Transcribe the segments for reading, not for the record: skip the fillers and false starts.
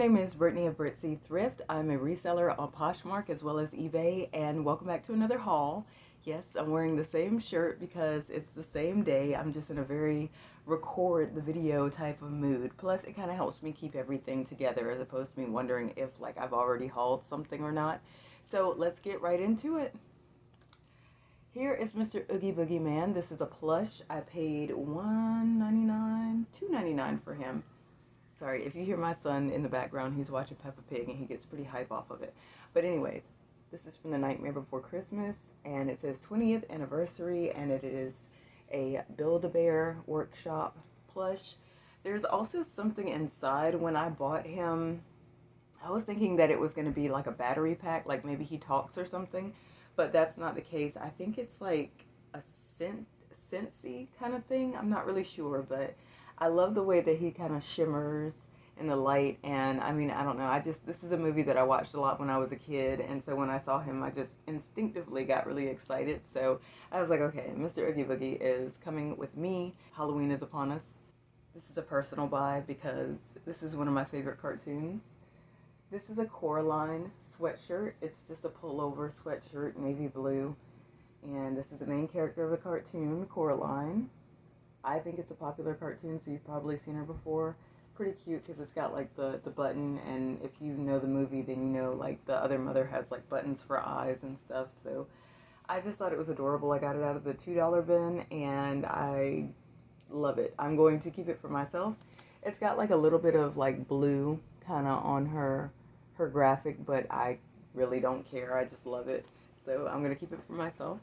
name is Brittany of Britzy Thrift. I'm a reseller on Poshmark as well as eBay, and welcome back to another haul. Yes, I'm wearing the same shirt because it's the same day. I'm just in a very record the video type of mood. Plus, it kind of helps me keep everything together as opposed to me wondering if like I've already hauled something or not. So let's get right into it. Here is Mr. Oogie Boogie Man. This is a plush. I paid $1.99, $2.99 for him. Sorry, if you hear my son in the background, he's watching Peppa Pig and he gets pretty hype off of it. But anyways, this is from The Nightmare Before Christmas, and it says 20th anniversary, and it is a Build-A-Bear workshop plush. There's also something inside. When I bought him, I was thinking that it was going to be like a battery pack, like maybe he talks or something, but that's not the case. I think it's like a scentsy kind of thing. I'm not really sure, but I love the way that he kind of shimmers in the light. And I mean, I don't know, this is a movie that I watched a lot when I was a kid, and so when I saw him I just instinctively got really excited. So I was like, okay, Mr. Oogie Boogie is coming with me. Halloween is upon us. This is a personal buy because this is one of my favorite cartoons. This is a Coraline sweatshirt. It's just a pullover sweatshirt, navy blue, and this is the main character of the cartoon, Coraline. I think it's a popular cartoon, so you've probably seen her before. Pretty cute because it's got like the button, and if you know the movie, then you know like the other mother has like buttons for eyes and stuff. So I just thought it was adorable. I got it out of the $2 bin and I love it. I'm going to keep it for myself. It's got like a little bit of like blue kind of on her graphic, but I really don't care. I just love it. So I'm going to keep it for myself.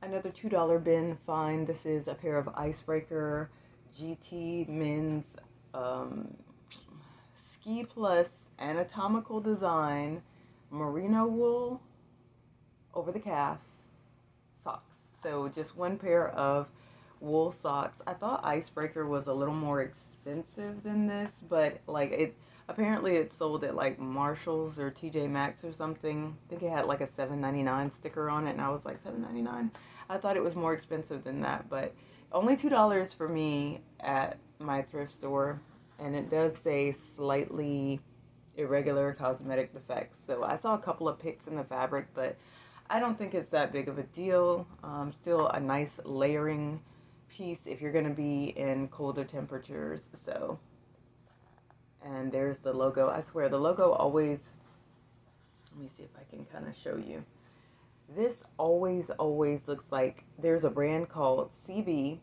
Another $2 bin find. This is a pair of Icebreaker GT men's Ski Plus anatomical design merino wool over the calf socks. So just one pair of wool socks. I thought Icebreaker was a little more expensive than this, but like apparently it's sold at like Marshall's or TJ Maxx or something. I think it had like a $7.99 sticker on it, and I was like, $7.99? I thought it was more expensive than that, but only $2 for me at my thrift store, and it does say slightly irregular cosmetic defects. So I saw a couple of picks in the fabric, but I don't think it's that big of a deal. Still a nice layering piece if you're going to be in colder temperatures. So, and there's the logo. I swear the logo always, let me see if I can kind of show you. This always looks like there's a brand called CB.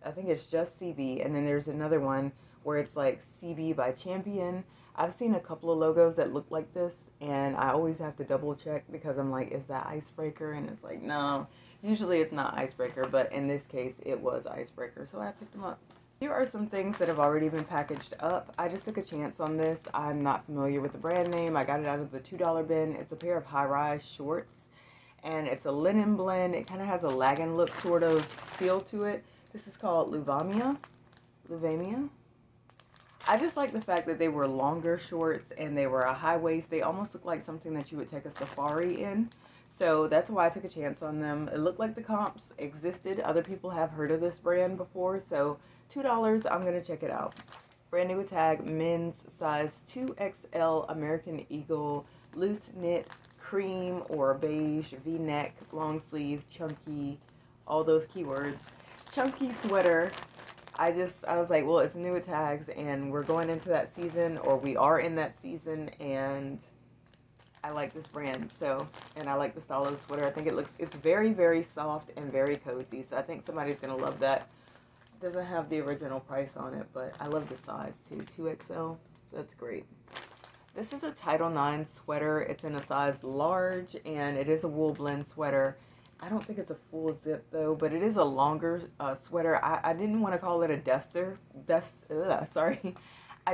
I think it's just CB, and then there's another one where it's like CB by Champion. I've seen a couple of logos that look like this, and I always have to double check because I'm like, is that Icebreaker? And it's like, no, usually it's not Icebreaker, but in this case it was Icebreaker, so I picked them up. Here are some things that have already been packaged up. I just took a chance on this. I'm not familiar with the brand name. I got it out of the $2 bin. It's a pair of high-rise shorts, and it's a linen blend. It kind of has a lagging look sort of feel to it. This is called Luvamia. I just like the fact that they were longer shorts and they were a high waist. They almost look like something that you would take a safari in. So that's why I took a chance on them. It looked like the comps existed. Other people have heard of this brand before. So $2, I'm going to check it out. Brand new tag, men's size 2XL American Eagle, loose knit, cream or beige, V-neck, long sleeve, chunky, all those keywords. Chunky sweater. I was like, well, it's new tags and we're going into that season, or we are in that season, and I like this brand. So, and I like the style of the sweater. I think it's very soft and very cozy. So I think somebody's going to love that. It doesn't have the original price on it, but I love the size too, 2XL. That's great. This is a Title IX sweater. It's in a size large, and it is a wool blend sweater. I don't think it's a full zip though, but it is a longer sweater. I didn't want to call it a duster. I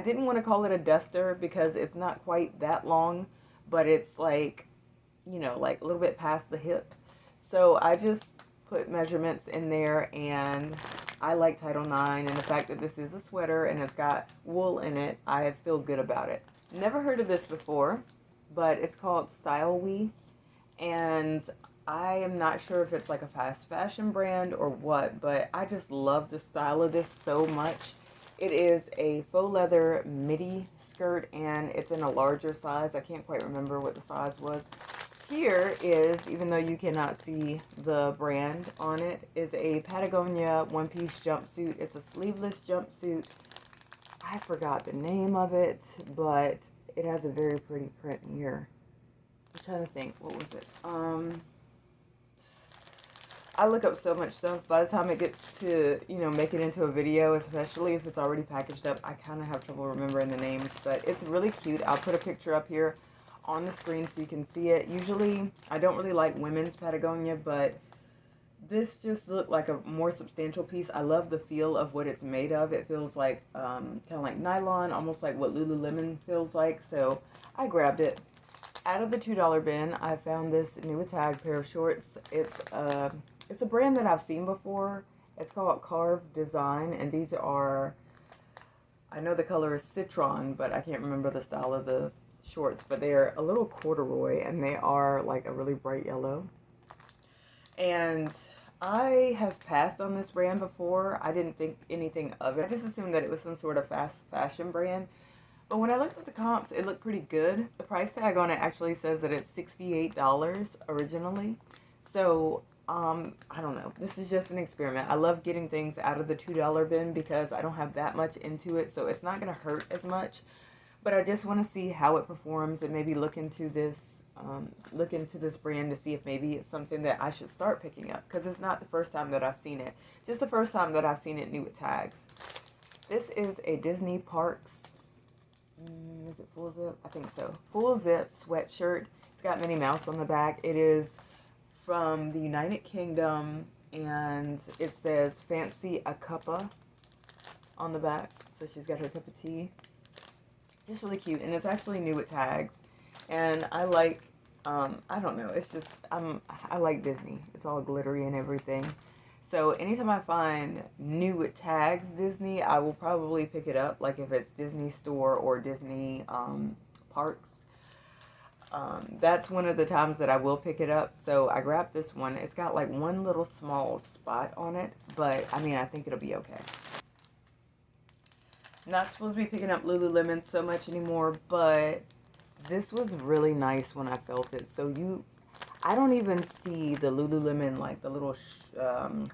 didn't want to call it a duster because it's not quite that long, but it's like, you know, like a little bit past the hip. So I just put measurements in there, and I like Title IX, and the fact that this is a sweater and it's got wool in it, I feel good about it. Never heard of this before, but it's called Style We, and I am not sure if it's like a fast fashion brand or what, but I just love the style of this so much. It is a faux leather midi skirt, and it's in a larger size. I can't quite remember what the size was. Here is, even though you cannot see the brand on it, is a Patagonia one-piece jumpsuit. It's a sleeveless jumpsuit. I forgot the name of it, but it has a very pretty print here. I'm trying to think, what was it? I look up so much stuff. By the time it gets to, make it into a video, especially if it's already packaged up, I kind of have trouble remembering the names. But it's really cute. I'll put a picture up here on the screen so you can see it. Usually, I don't really like women's Patagonia, but this just looked like a more substantial piece. I love the feel of what it's made of. It feels like kind of like nylon, almost like what Lululemon feels like. So I grabbed it. Out of the $2 bin, I found this new tag pair of shorts. It's a brand that I've seen before. It's called Carve Design, and these are, I know the color is citron, but I can't remember the style of the shorts, but they're a little corduroy, and they are like a really bright yellow. And I have passed on this brand before. I didn't think anything of it. I just assumed that it was some sort of fast fashion brand. But when I looked at the comps, it looked pretty good. The price tag on it actually says that it's $68 originally. So, I don't know. This is just an experiment. I love getting things out of the $2 bin because I don't have that much into it, so it's not going to hurt as much. But I just want to see how it performs and maybe look into this brand to see if maybe it's something that I should start picking up, because it's not the first time that I've seen it. Just the first time that I've seen it new with tags. This is a Disney Parks, is it full zip? I think so. Full zip sweatshirt. It's got Minnie Mouse on the back. It is from the United Kingdom, and it says Fancy a Cuppa on the back. So she's got her cup of tea. Just really cute, and it's actually new with tags. And I like, I don't know, it's just, I like Disney. It's all glittery and everything. So anytime I find new with tags Disney, I will probably pick it up. Like if it's Disney Store or Disney Parks. That's one of the times that I will pick it up. So I grabbed this one. It's got like one little small spot on it, but I mean, I think it'll be okay. Not supposed to be picking up Lululemon so much anymore, but this was really nice when I felt it. So I don't even see the Lululemon, like the little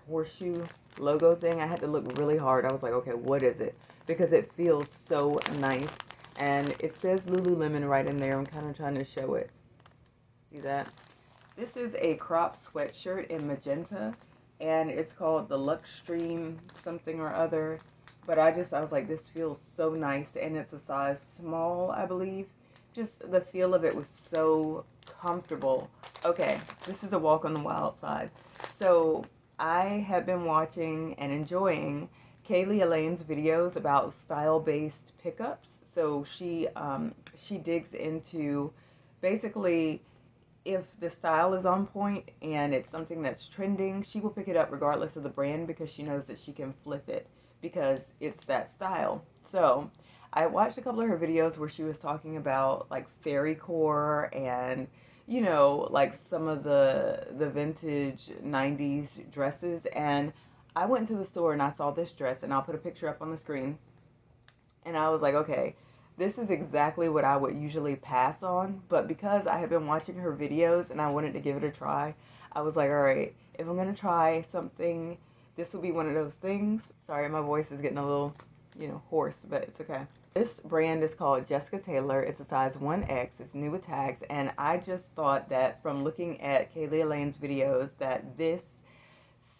horseshoe logo thing. I had to look really hard. I was like, okay, what is it? Because it feels so nice. And it says Lululemon right in there. I'm kind of trying to show it. See that? This is a crop sweatshirt in magenta, and it's called the Luxtreme something or other. But I was like, this feels so nice, and it's a size small, I believe. Just the feel of it was so comfortable. Okay, this is a walk on the wild side. So I have been watching and enjoying Kaylee Elaine's videos about style-based pickups. So she digs into basically if the style is on point and it's something that's trending, she will pick it up regardless of the brand because she knows that she can flip it because it's that style. So I watched a couple of her videos where she was talking about like fairy core and, like some of the vintage 90s dresses. And I went into the store and I saw this dress, and I'll put a picture up on the screen. And I was like, okay, this is exactly what I would usually pass on. But because I had been watching her videos and I wanted to give it a try, I was like, all right, if I'm going to try something, this will be one of those things. Sorry, my voice is getting a little, hoarse, but it's okay. This brand is called Jessica Taylor. It's a size 1X. It's new with tags. And I just thought that from looking at Kaylee Elaine's videos that this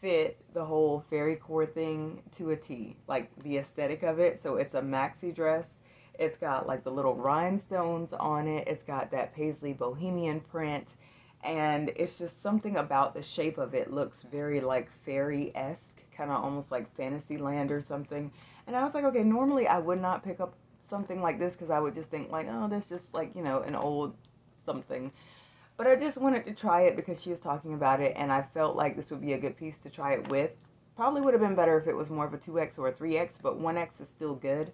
fit the whole fairy core thing to a T. Like the aesthetic of it. So it's a maxi dress. It's got like the little rhinestones on it. It's got that paisley bohemian print. And it's just something about the shape of it looks very like fairy-esque. Kind of almost like Fantasyland or something. And I was like, okay, normally I would not pick up something like this because I would just think like, oh, that's just like, an old something. But I just wanted to try it because she was talking about it, and I felt like this would be a good piece to try it with. Probably would have been better if it was more of a 2X or a 3X, but 1X is still good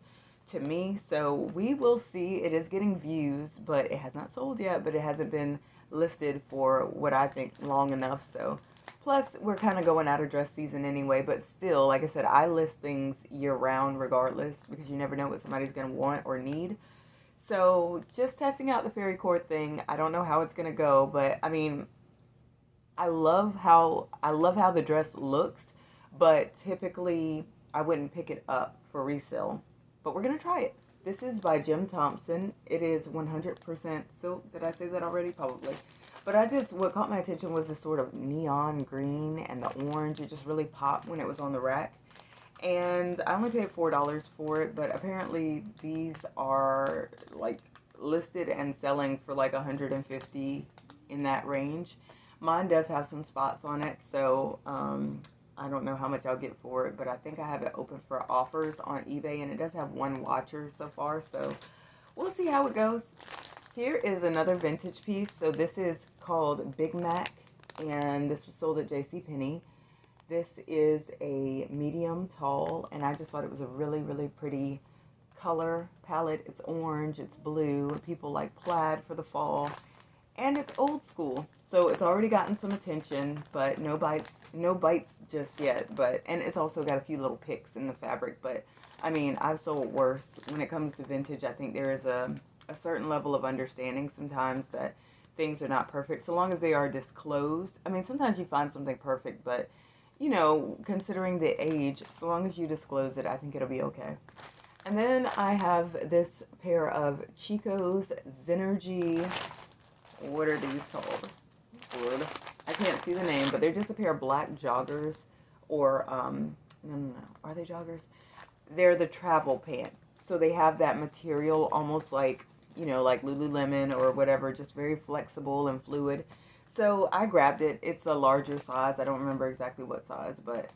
to me. So we will see. It is getting views, but it has not sold yet, but it hasn't been listed for what I think long enough. So Plus, we're kind of going out of dress season anyway, but still, like I said, I list things year round regardless because you never know what somebody's going to want or need. So, just testing out the fairy core thing. I don't know how it's going to go, but I mean, I love how the dress looks, but typically I wouldn't pick it up for resale. But we're going to try it. This is by Jim Thompson. It is 100% silk. Did I say that already? Probably. But what caught my attention was this sort of neon green and the orange. It just really popped when it was on the rack. And I only paid $4 for it, but apparently these are like listed and selling for like 150 in that range. Mine does have some spots on it, so I don't know how much I'll get for it, but I think I have it open for offers on eBay, and it does have one watcher so far, so we'll see how it goes. Here is another vintage piece. So this is called Big Mac, and this was sold at JCPenney. This is a medium tall, and I just thought it was a really, really pretty color palette. It's orange, it's blue. People like plaid for the fall. And it's old school, so it's already gotten some attention, but no bites just yet. And it's also got a few little picks in the fabric. But I mean, I've sold worse. When it comes to vintage, I think there is a certain level of understanding sometimes that things are not perfect, so long as they are disclosed. I mean, sometimes you find something perfect, but you know, considering the age, so long as you disclose it, I think it'll be okay. And then I have this pair of Chico's Zenergy. What are these called? Lord, I can't see the name, but they're just a pair of black joggers, or no, are they joggers? They're the travel pant. So they have that material almost like, you know, like Lululemon or whatever, just very flexible and fluid. So I grabbed it. It's a larger size. I don't remember exactly what size, but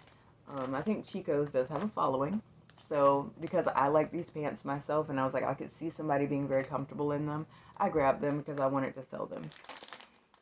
I think Chico's does have a following. So because I like these pants myself, and I was like, I could see somebody being very comfortable in them, I grabbed them because I wanted to sell them.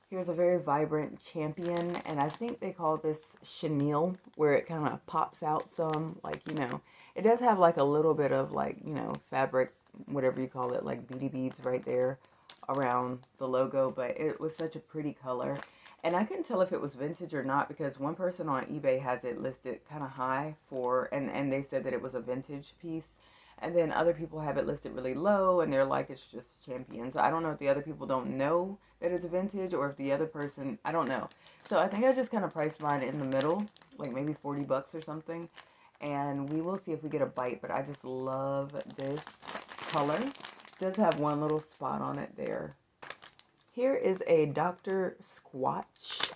Here's a very vibrant champion, and I think they call this chenille, where it kind of pops out some, like, you know, it does have like a little bit of like, you know, fabric, whatever you call it, like beady beads right there around the logo, but it was such a pretty color. And I couldn't tell if it was vintage or not because one person on eBay has it listed kind of high for, and they said that it was a vintage piece. And then other people have it listed really low, and they're like, it's just champion. So I don't know if the other people don't know that it's vintage, or if the other person, I don't know. So I think I just kind of priced mine in the middle, like maybe 40 bucks or something. And we will see if we get a bite, but I just love this color. It does have one little spot on it there. Here is a Dr. Squatch.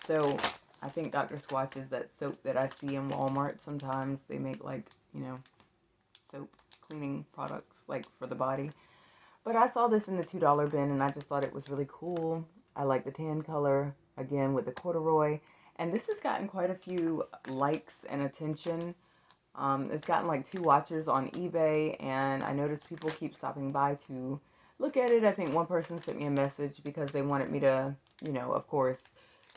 So I think Dr. Squatch is that soap that I see in Walmart. Sometimes they make like, you know, soap cleaning products like for the body. But I saw this in the $2 bin, and I just thought it was really cool. I like the tan color, again with the corduroy. And this has gotten quite a few likes and attention. It's gotten like 2 watchers on eBay, and I noticed people keep stopping by to look at it. I think one person sent me a message because they wanted me to, you know, of course,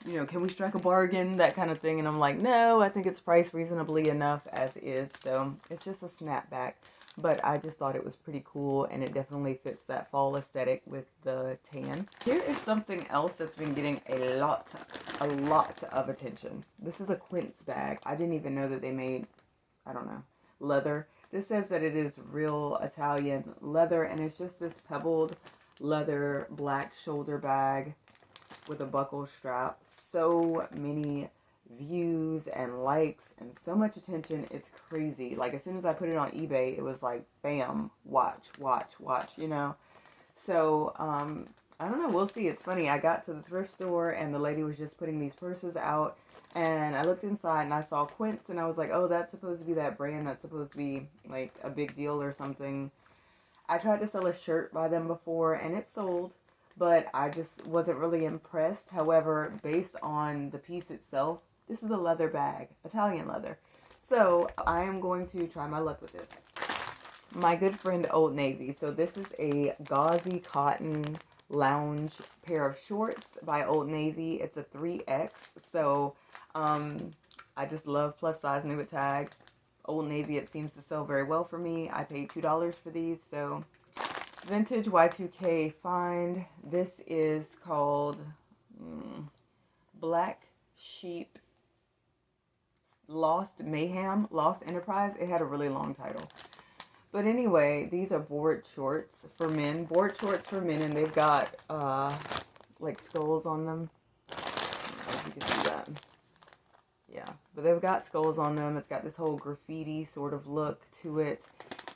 you know, can we strike a bargain, that kind of thing. And I'm like, no, I think it's priced reasonably enough as is. So it's just a snapback, but I just thought it was pretty cool, and it definitely fits that fall aesthetic with the tan. Here is something else that's been getting a lot of attention. This is a Quince bag. I didn't even know that they made, I don't know, leather. This says that it is real Italian leather, and it's just this pebbled leather black shoulder bag with a buckle strap. So many views and likes and so much attention. It's crazy. Like, as soon as I put it on eBay, it was like, bam, watch, you know. So, I don't know. We'll see. It's funny. I got to the thrift store, and the lady was just putting these purses out. And I looked inside and I saw Quince, and I was like, oh, that's supposed to be that brand. That's supposed to be like a big deal or something. I tried to sell a shirt by them before, and it sold, but I just wasn't really impressed. However, based on the piece itself, this is a leather bag, Italian leather. So I am going to try my luck with it. My good friend Old Navy. So this is a gauzy cotton lounge pair of shorts by Old Navy. It's a 3X. So I just love plus size new at tag. Old Navy, it seems to sell very well for me. I paid $2 for these. So vintage Y2K find. This is called Black Sheep, Lost Mayhem, Lost Enterprise. It had a really long title. But anyway, these are board shorts for men. Board shorts for men, and they've got like skulls on them. I don't know if you can see that. Yeah, but they've got skulls on them. It's got this whole graffiti sort of look to it.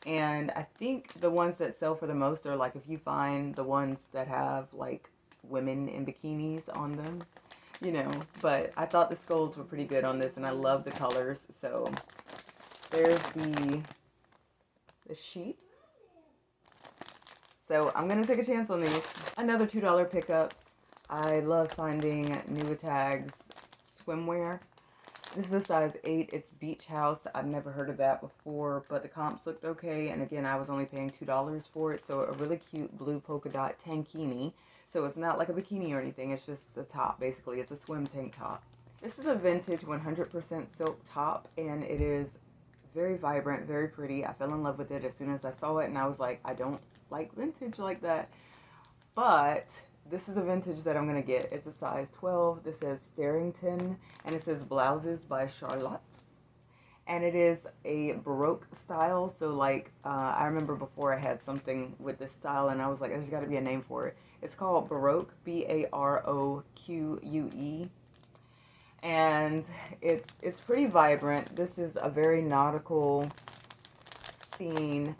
And I think the ones that sell for the most are like if you find the ones that have like women in bikinis on them, you know. But I thought the skulls were pretty good on this, and I love the colors. So there's the sheep. So I'm gonna take a chance on these. Another $2 pickup. I love finding new tags swimwear. This is a size 8. It's Beach House. I've never heard of that before, but the comps looked okay. And again, I was only paying $2 for it. So a really cute blue polka dot tankini. So it's not like a bikini or anything. It's just the top, basically. It's a swim tank top. This is a vintage 100% silk top, and it is very vibrant, very pretty. I fell in love with it as soon as I saw it, and I was like, I don't like vintage like that. But this is a vintage that I'm going to get. It's a size 12. This says Starrington, and it says Blouses by Charlotte. And it is a Baroque style. So, like, I remember before I had something with this style, and I was like, there's got to be a name for it. It's called Baroque, Baroque. And it's pretty vibrant. This is a very nautical scene.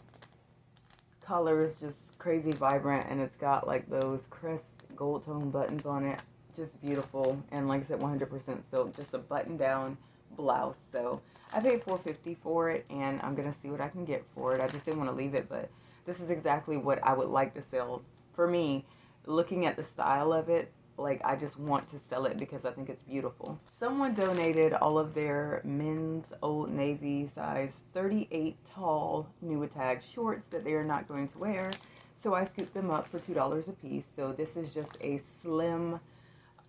Colors just crazy vibrant, and it's got like those crest gold tone buttons on it. Just beautiful. And like I said, 100% silk. Just a button down blouse. So I paid $4.50 for it, and I'm gonna see what I can get for it. I just didn't want to leave it, but this is exactly what I would like to sell. For me, looking at the style of it, like, I just want to sell it because I think it's beautiful. Someone donated all of their men's Old Navy size 38 tall Nuitag shorts that they are not going to wear. So I scooped them up for $2 a piece. So this is just a slim,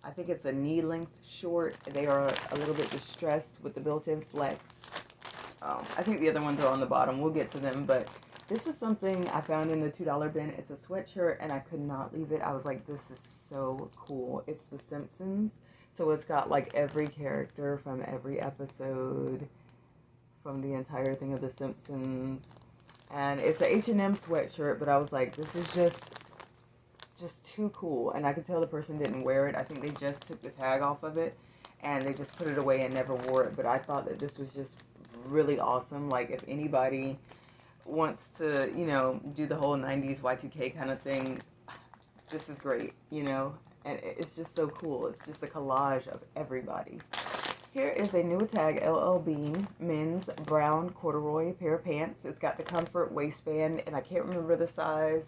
I think it's a knee length short. They are a little bit distressed with the built-in flex. I think the other ones are on the bottom. We'll get to them, but this is something I found in the $2 bin. It's a sweatshirt, and I could not leave it. I was like, this is so cool. It's The Simpsons. So it's got like every character from every episode, from the entire thing of The Simpsons. And it's an H&M sweatshirt, but I was like, this is just too cool. And I could tell the person didn't wear it. I think they just took the tag off of it, and they just put it away and never wore it. But I thought that this was just really awesome. Like, if anybody wants to, you know, do the whole 90s Y2K kind of thing, this is great, you know, and it's just so cool. It's just a collage of everybody. Here is a Nuitag LL Bean men's brown corduroy pair of pants. It's got the comfort waistband, and I can't remember the size.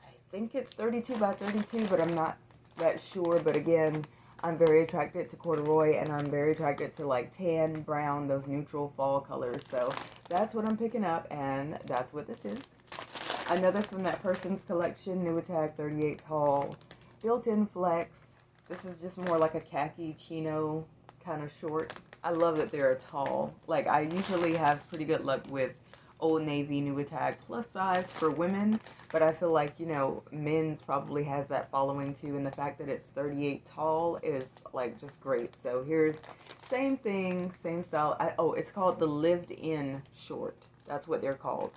I think it's 32 by 32, but I'm not that sure. But again, I'm very attracted to corduroy, and I'm very attracted to like tan, brown, those neutral fall colors. So that's what I'm picking up, and that's what this is. Another from that person's collection, Nuitag 38 tall, built-in flex. This is just more like a khaki chino kind of short. I love that they're tall. Like, I usually have pretty good luck with Old Navy Nuitag plus size for women, but I feel like, you know, men's probably has that following too, and the fact that it's 38 tall is like just great. So here's same thing, same style. It's called the lived in short. That's what they're called.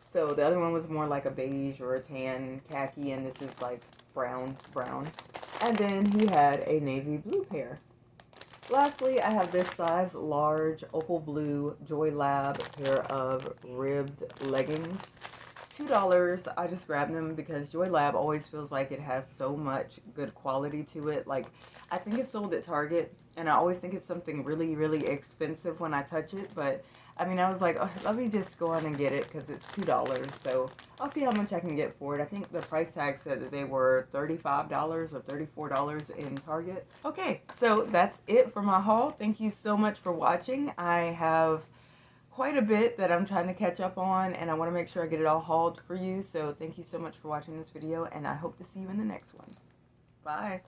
So the other one was more like a beige or a tan khaki, and this is like brown. And then he had a navy blue pair. Lastly, I have this size large opal blue Joy Lab pair of ribbed leggings. $2. I just grabbed them because Joy Lab always feels like it has so much good quality to it. Like, I think it's sold at Target, and I always think it's something really, really expensive when I touch it. But I mean, I was like, oh, let me just go on and get it because it's $2. So I'll see how much I can get for it. I think the price tag said that they were $35 or $34 in Target. Okay, so that's it for my haul. Thank you so much for watching. I have quite a bit that I'm trying to catch up on, and I want to make sure I get it all hauled for you. So thank you so much for watching this video, and I hope to see you in the next one. Bye.